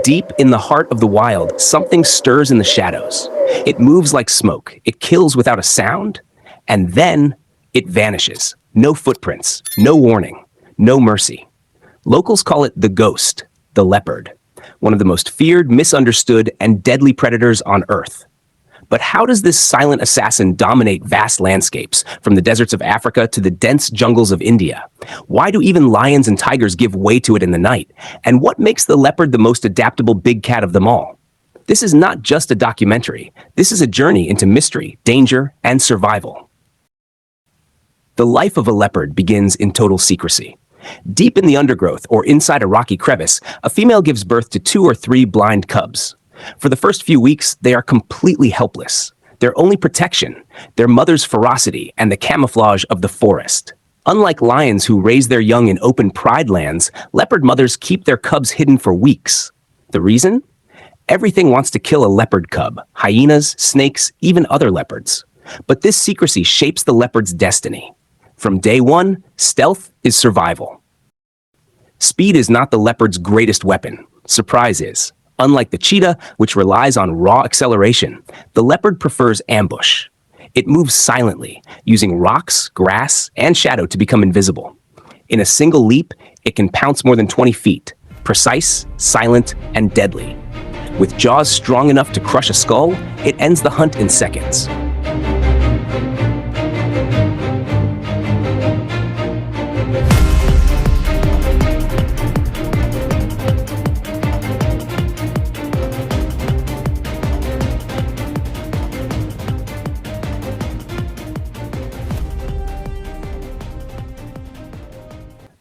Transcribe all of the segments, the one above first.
Deep in the heart of the wild, something stirs in the shadows. It moves like smoke, it kills without a sound, and then it vanishes. No footprints, no warning, no mercy. Locals call it the ghost, the leopard, one of the most feared, misunderstood, and deadly predators on Earth. But how does this silent assassin dominate vast landscapes, from the deserts of Africa to the dense jungles of India? Why do even lions and tigers give way to it in the night? And what makes the leopard the most adaptable big cat of them all? This is not just a documentary. This is a journey into mystery, danger, and survival. The life of a leopard begins in total secrecy. Deep in the undergrowth or inside a rocky crevice, a female gives birth to 2 or 3 blind cubs. For the first few weeks, they are completely helpless. Their only protection, their mother's ferocity and the camouflage of the forest. Unlike lions who raise their young in open pride lands, leopard mothers keep their cubs hidden for weeks. The reason? Everything wants to kill a leopard cub, hyenas, snakes, even other leopards. But this secrecy shapes the leopard's destiny. From day one, stealth is survival. Speed is not the leopard's greatest weapon. Surprise is. Unlike the cheetah, which relies on raw acceleration, the leopard prefers ambush. It moves silently, using rocks, grass, and shadow to become invisible. In a single leap, it can pounce more than 20 feet, precise, silent, and deadly. With jaws strong enough to crush a skull, it ends the hunt in seconds.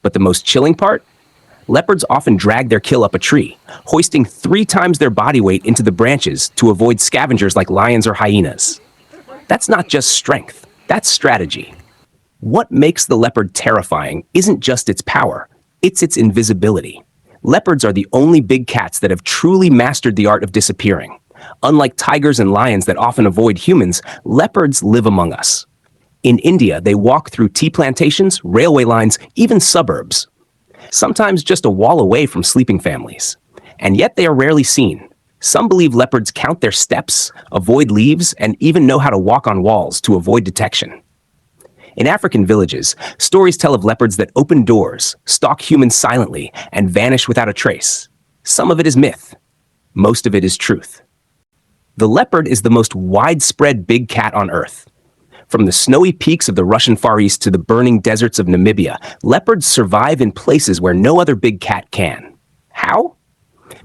But the most chilling part? Leopards often drag their kill up a tree, hoisting 3 times their body weight into the branches to avoid scavengers like lions or hyenas. That's not just strength, that's strategy. What makes the leopard terrifying isn't just its power, it's its invisibility. Leopards are the only big cats that have truly mastered the art of disappearing. Unlike tigers and lions that often avoid humans, leopards live among us. In India, they walk through tea plantations, railway lines, even suburbs. Sometimes just a wall away from sleeping families. And yet they are rarely seen. Some believe leopards count their steps, avoid leaves, and even know how to walk on walls to avoid detection. In African villages, stories tell of leopards that open doors, stalk humans silently, and vanish without a trace. Some of it is myth. Most of it is truth. The leopard is the most widespread big cat on Earth. From the snowy peaks of the Russian Far East to the burning deserts of Namibia, leopards survive in places where no other big cat can. How?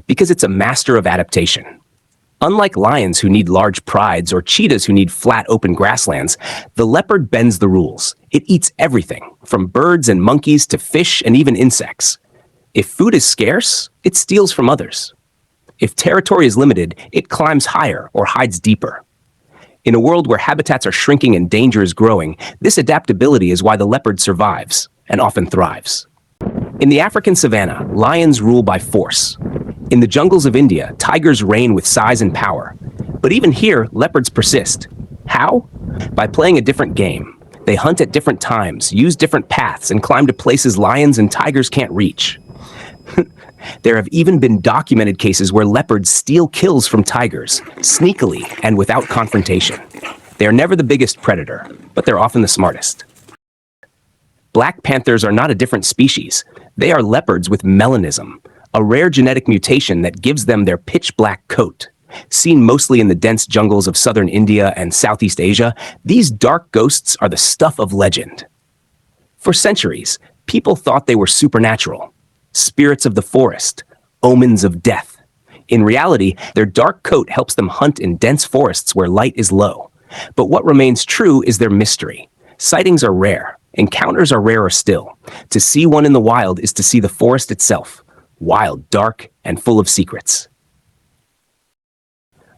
Because it's a master of adaptation. Unlike lions who need large prides or cheetahs who need flat open grasslands, the leopard bends the rules. It eats everything, from birds and monkeys to fish and even insects. If food is scarce, it steals from others. If territory is limited, it climbs higher or hides deeper. In a world where habitats are shrinking and danger is growing, this adaptability is why the leopard survives, and often thrives. In the African savanna, lions rule by force. In the jungles of India, tigers reign with size and power. But even here, leopards persist. How? By playing a different game. They hunt at different times, use different paths, and climb to places lions and tigers can't reach. There have even been documented cases where leopards steal kills from tigers, sneakily and without confrontation. They are never the biggest predator, but they're often the smartest. Black panthers are not a different species. They are leopards with melanism, a rare genetic mutation that gives them their pitch-black coat. Seen mostly in the dense jungles of southern India and Southeast Asia, these dark ghosts are the stuff of legend. For centuries, people thought they were supernatural. Spirits of the forest, omens of death. In reality, their dark coat helps them hunt in dense forests where light is low. But what remains true is their mystery. Sightings are rare. Encounters are rarer still. To see one in the wild is to see the forest itself. Wild, dark, and full of secrets.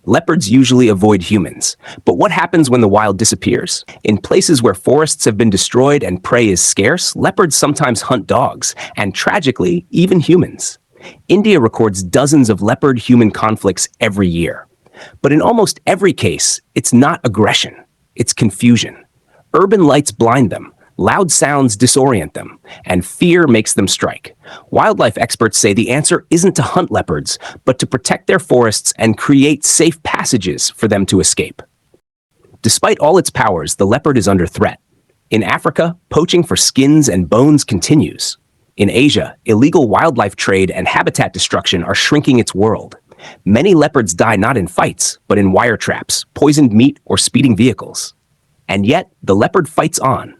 Leopards usually avoid humans. But what happens when the wild disappears? In places where forests have been destroyed and prey is scarce, leopards sometimes hunt dogs, and tragically, even humans. India records dozens of leopard-human conflicts every year. But in almost every case, it's not aggression, it's confusion. Urban lights blind them. Loud sounds disorient them, and fear makes them strike. Wildlife experts say the answer isn't to hunt leopards, but to protect their forests and create safe passages for them to escape. Despite all its powers, the leopard is under threat. In Africa, poaching for skins and bones continues. In Asia, illegal wildlife trade and habitat destruction are shrinking its world. Many leopards die not in fights, but in wire traps, poisoned meat, or speeding vehicles. And yet, the leopard fights on.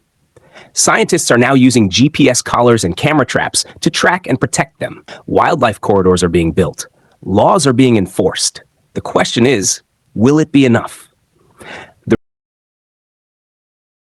Scientists are now using GPS collars and camera traps to track and protect them. Wildlife corridors are being built. Laws are being enforced. The question is, will it be enough?